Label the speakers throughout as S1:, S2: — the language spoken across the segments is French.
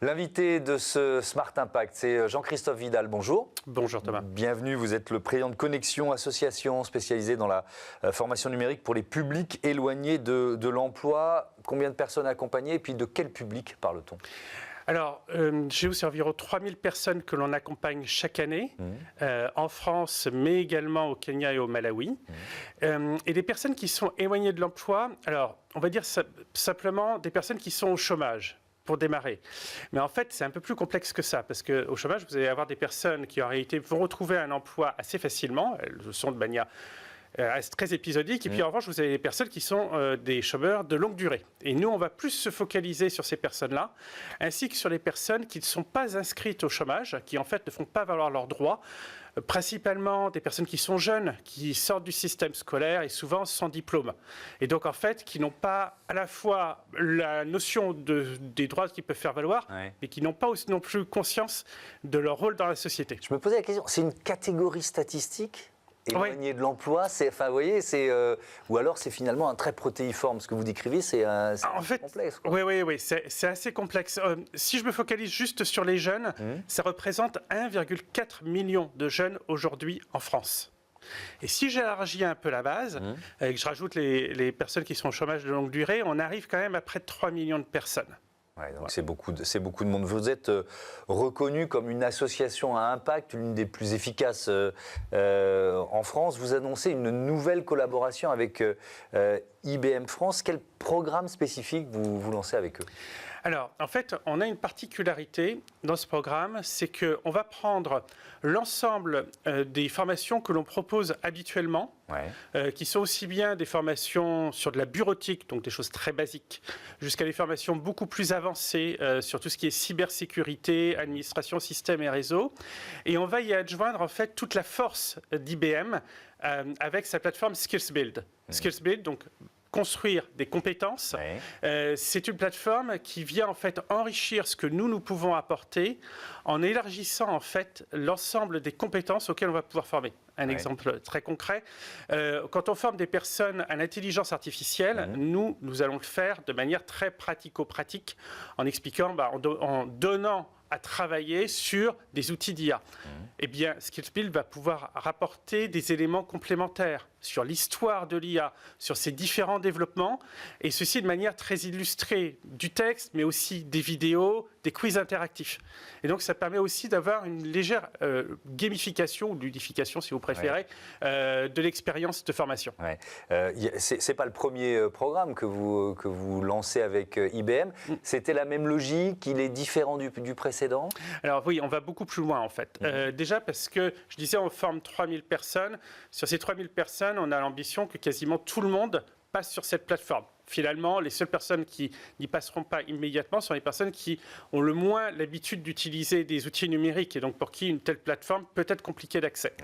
S1: L'invité de ce Smart Impact, c'est Jean-Christophe Vidal. Bonjour.
S2: Bonjour Thomas.
S1: Bienvenue, vous êtes le président de Connexion, association spécialisée dans la formation numérique pour les publics éloignés de l'emploi. Combien de personnes accompagnées et puis de quel public parle-t-on ?
S2: Alors, j'ai aussi environ 3000 personnes que l'on accompagne chaque année, en France, mais également au Kenya et au Malawi. Et des personnes qui sont éloignées de l'emploi, alors, on va dire simplement des personnes qui sont au chômage, pour démarrer. Mais en fait, c'est un peu plus complexe que ça, parce qu'au chômage, vous allez avoir des personnes qui, en réalité, vont retrouver un emploi assez facilement. Elles le sont de manière très épisodique. Et puis en revanche, vous avez des personnes qui sont des chômeurs de longue durée. Et nous, on va plus se focaliser sur ces personnes-là, ainsi que sur les personnes qui ne sont pas inscrites au chômage, qui en fait ne font pas valoir leurs droits, principalement des personnes qui sont jeunes, qui sortent du système scolaire et souvent sans diplôme. Et donc en fait, qui n'ont pas à la fois la notion des droits qu'ils peuvent faire valoir, mais qui n'ont pas aussi non plus conscience de leur rôle dans la société.
S1: Je me posais la question, c'est une catégorie statistique éloigné de l'emploi, vous voyez, ou alors c'est finalement un trait protéiforme. Ce que vous décrivez, c'est complexe. Quoi.
S2: Oui, c'est assez complexe. Si je me focalise juste sur les jeunes, ça représente 1,4 million de jeunes aujourd'hui en France. Et si j'élargis un peu la base, et que je rajoute les personnes qui sont au chômage de longue durée, on arrive quand même à près de 3 millions de personnes.
S1: Ouais, donc c'est beaucoup de monde. Vous êtes reconnu comme une association à impact, l'une des plus efficaces en France. Vous annoncez une nouvelle collaboration avec IBM France. Quel programme spécifique vous lancez avec eux ?
S2: Alors, en fait, on a une particularité dans ce programme, c'est qu'on va prendre l'ensemble des formations que l'on propose habituellement, qui sont aussi bien des formations sur de la bureautique, donc des choses très basiques, jusqu'à des formations beaucoup plus avancées sur tout ce qui est cybersécurité, administration, système et réseau. Et on va y adjoindre en fait toute la force d'IBM avec sa plateforme SkillsBuild. SkillsBuild, donc construire des compétences. C'est une plateforme qui vient en fait enrichir ce que nous pouvons apporter en élargissant en fait l'ensemble des compétences auxquelles on va pouvoir former. Un exemple très concret, quand on forme des personnes à l'intelligence artificielle, nous allons le faire de manière très pratico-pratique en expliquant, en donnant à travailler sur des outils d'IA. Eh bien, SkillsBuild va pouvoir rapporter des éléments complémentaires sur l'histoire de l'IA, sur ses différents développements, et ceci de manière très illustrée, du texte, mais aussi des vidéos, des quiz interactifs. Et donc, ça permet aussi d'avoir une légère gamification, ou ludification, si vous préférez, de l'expérience de formation.
S1: C'est pas le premier programme que vous lancez avec IBM. C'était la même logique, il est différent du précédent ?
S2: Alors oui, on va beaucoup plus loin en fait. Déjà parce que, je disais, on forme 3000 personnes. Sur ces 3000 personnes, on a l'ambition que quasiment tout le monde passe sur cette plateforme. Finalement, les seules personnes qui n'y passeront pas immédiatement sont les personnes qui ont le moins l'habitude d'utiliser des outils numériques et donc pour qui une telle plateforme peut être compliquée d'accès.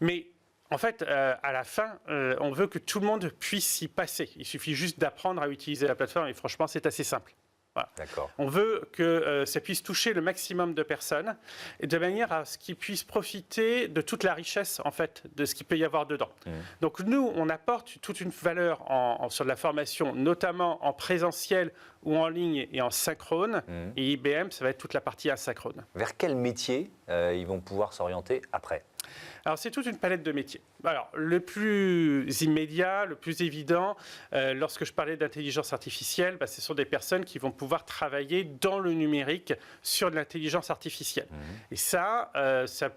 S2: Mais en fait, à la fin, on veut que tout le monde puisse y passer. Il suffit juste d'apprendre à utiliser la plateforme et franchement, c'est assez simple. Voilà. On veut que ça puisse toucher le maximum de personnes et de manière à ce qu'ils puissent profiter de toute la richesse en fait de ce qu'il peut y avoir dedans. Donc nous, on apporte toute une valeur sur la formation, notamment en présentiel ou en ligne et en synchrone. Et IBM, ça va être toute la partie asynchrone.
S1: Vers quel métier ils vont pouvoir s'orienter après ?
S2: Alors, c'est toute une palette de métiers. Alors, le plus immédiat, le plus évident, lorsque je parlais d'intelligence artificielle, ce sont des personnes qui vont pouvoir travailler dans le numérique sur de l'intelligence artificielle. Et ça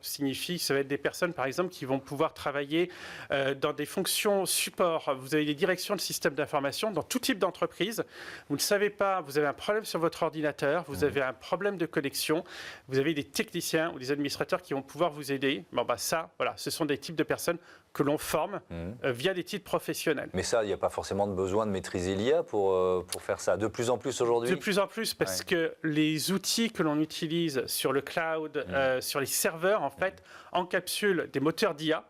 S2: signifie, ça va être des personnes, par exemple, qui vont pouvoir travailler dans des fonctions support. Vous avez des directions de systèmes d'information dans tout type d'entreprise. Vous ne savez pas, vous avez un problème sur votre ordinateur, vous avez un problème de connexion, vous avez des techniciens ou des administrateurs qui vont pouvoir vous aider. Ce sont des types de personnes que l'on forme via des titres professionnels.
S1: Mais ça, il n'y a pas forcément de besoin de maîtriser l'IA pour faire ça. De plus en plus aujourd'hui ?
S2: De plus en plus, parce que les outils que l'on utilise sur le cloud, sur les serveurs, en fait, encapsulent des moteurs d'IA.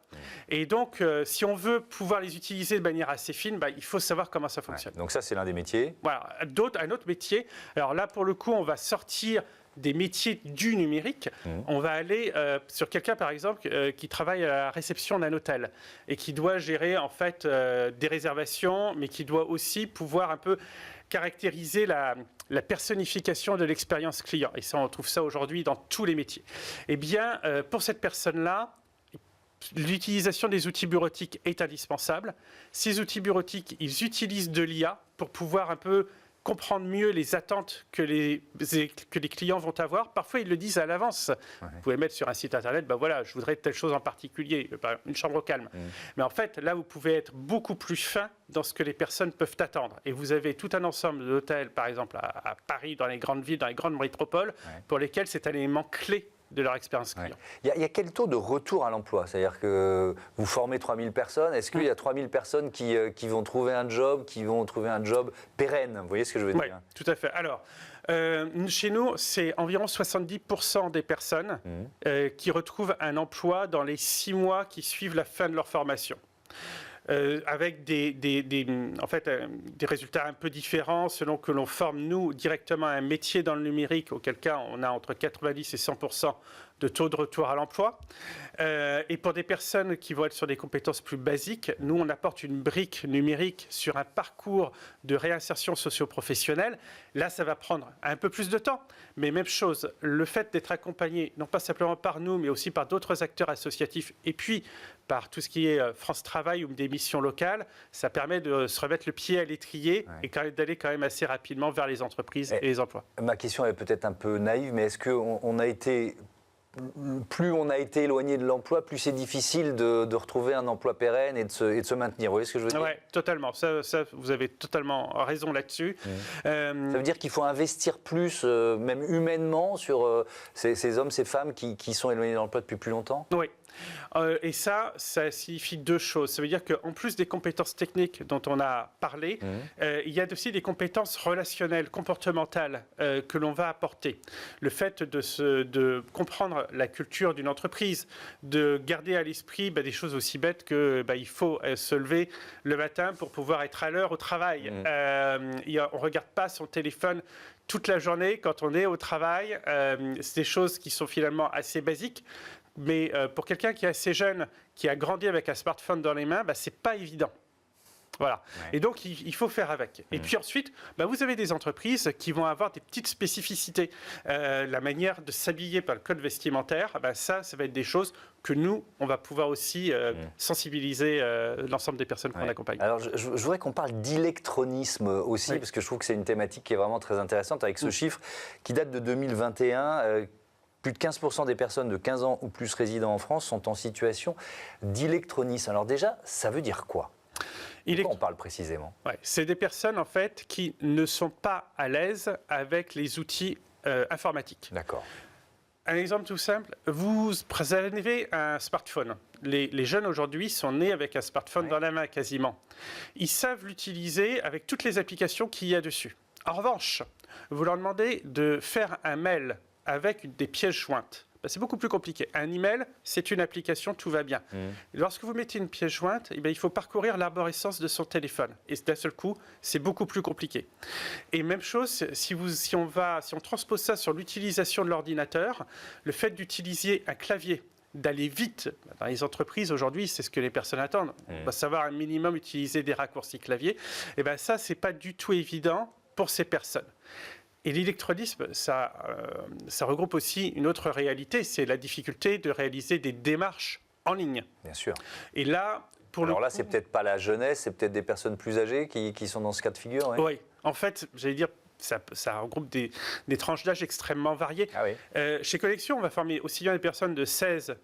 S2: Et donc, si on veut pouvoir les utiliser de manière assez fine, il faut savoir comment ça fonctionne.
S1: Donc ça, c'est l'un des métiers.
S2: Voilà. Un autre métier. Alors là, pour le coup, on va sortir des métiers du numérique. On va aller sur quelqu'un, par exemple, qui travaille à la réception d'un hôtel et qui doit gérer en fait des réservations, mais qui doit aussi pouvoir un peu caractériser la personnification de l'expérience client. Et ça, on trouve ça aujourd'hui dans tous les métiers. Eh bien, pour cette personne-là, l'utilisation des outils bureautiques est indispensable. Ces outils bureautiques, ils utilisent de l'IA pour pouvoir un peu comprendre mieux les attentes que les clients vont avoir. Parfois, ils le disent à l'avance. Ouais. Vous pouvez mettre sur un site internet, ben voilà, je voudrais telle chose en particulier, une chambre au calme. Mais en fait, là, vous pouvez être beaucoup plus fin dans ce que les personnes peuvent attendre. Et vous avez tout un ensemble d'hôtels, par exemple à Paris, dans les grandes villes, dans les grandes métropoles, pour lesquels c'est un élément clé de leur expérience client.
S1: Il y a quel taux de retour à l'emploi? C'est-à-dire que vous formez 3000 personnes, est-ce qu'il y a 3000 personnes qui vont trouver un job, pérenne? Vous voyez ce que je veux dire?
S2: Oui, tout à fait. Alors, chez nous, c'est environ 70% des personnes qui retrouvent un emploi dans les 6 mois qui suivent la fin de leur formation. Avec des résultats un peu différents selon que l'on forme, nous, directement un métier dans le numérique, auquel cas on a entre 90 et 100% de taux de retour à l'emploi. Et pour des personnes qui vont être sur des compétences plus basiques, nous, on apporte une brique numérique sur un parcours de réinsertion socio-professionnelle. Là, ça va prendre un peu plus de temps, mais même chose, le fait d'être accompagné, non pas simplement par nous, mais aussi par d'autres acteurs associatifs, et puis par tout ce qui est France Travail ou des missions locales, ça permet de se remettre le pied à l'étrier et d'aller quand même assez rapidement vers les entreprises et les emplois.
S1: Ma question est peut-être un peu naïve, mais est-ce qu'on a été... Plus on a été éloigné de l'emploi, plus c'est difficile de retrouver un emploi pérenne et de se maintenir. Vous voyez ce que je veux dire?
S2: Oui, totalement. Ça, vous avez totalement raison là-dessus.
S1: Ça veut dire qu'il faut investir plus, même humainement, sur ces hommes, ces femmes qui sont éloignés de l'emploi depuis plus longtemps?
S2: Oui. Et ça signifie 2 choses. Ça veut dire qu'en plus des compétences techniques dont on a parlé, il y a aussi des compétences relationnelles, comportementales que l'on va apporter. Le fait de comprendre la culture d'une entreprise, de garder à l'esprit des choses aussi bêtes que il faut se lever le matin pour pouvoir être à l'heure au travail. On ne regarde pas son téléphone toute la journée quand on est au travail. C'est des choses qui sont finalement assez basiques. Mais pour quelqu'un qui est assez jeune, qui a grandi avec un smartphone dans les mains, c'est pas évident. Voilà. Ouais. Et donc, il faut faire avec. Et puis ensuite, vous avez des entreprises qui vont avoir des petites spécificités. La manière de s'habiller par le code vestimentaire, ça va être des choses que nous, on va pouvoir aussi sensibiliser l'ensemble des personnes qu'on accompagne.
S1: Alors, je voudrais qu'on parle d'électronisme aussi, parce que je trouve que c'est une thématique qui est vraiment très intéressante avec ce chiffre qui date de 2021. Plus de 15% des personnes de 15 ans ou plus résidant en France sont en situation d'électronisme. Alors déjà, ça veut dire quoi? De quoi on parle précisément?
S2: C'est des personnes en fait qui ne sont pas à l'aise avec les outils informatiques.
S1: D'accord.
S2: Un exemple tout simple, vous avez un smartphone. Les jeunes aujourd'hui sont nés avec un smartphone dans la main quasiment. Ils savent l'utiliser avec toutes les applications qu'il y a dessus. En revanche, vous leur demandez de faire un mail avec des pièces jointes. C'est beaucoup plus compliqué. Un email, c'est une application, tout va bien. Lorsque vous mettez une pièce jointe, il faut parcourir l'arborescence de son téléphone. Et d'un seul coup, c'est beaucoup plus compliqué. Et même chose, si on transpose ça sur l'utilisation de l'ordinateur, le fait d'utiliser un clavier, d'aller vite dans les entreprises aujourd'hui, c'est ce que les personnes attendent. On va savoir un minimum utiliser des raccourcis clavier. Et ça, c'est pas du tout évident pour ces personnes. Et l'électronisme, ça regroupe aussi une autre réalité, c'est la difficulté de réaliser des démarches en ligne.
S1: Bien sûr.
S2: Et là,
S1: c'est peut-être pas la jeunesse, c'est peut-être des personnes plus âgées qui sont dans ce cas de figure.
S2: Oui, en fait, j'allais dire, ça regroupe des tranches d'âge extrêmement variées.
S1: Ah oui.
S2: Chez Connexion, on va former aussi bien des personnes de 16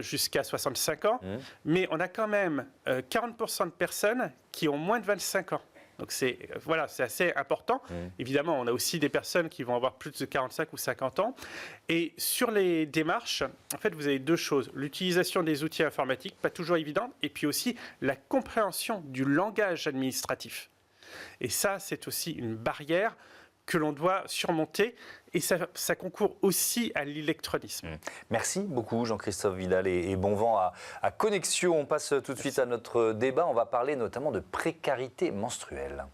S2: jusqu'à 65 ans, mais on a quand même 40% de personnes qui ont moins de 25 ans. Donc c'est assez important. Évidemment, on a aussi des personnes qui vont avoir plus de 45 ou 50 ans. Et sur les démarches, en fait, vous avez 2 choses. L'utilisation des outils informatiques, pas toujours évidente, et puis aussi la compréhension du langage administratif. Et ça, c'est aussi une barrière que l'on doit surmonter. Et ça concourt aussi à l'électronisme.
S1: Merci beaucoup Jean-Christophe Vidal et bon vent à Connexion. On passe tout de suite à notre débat. On va parler notamment de précarité menstruelle.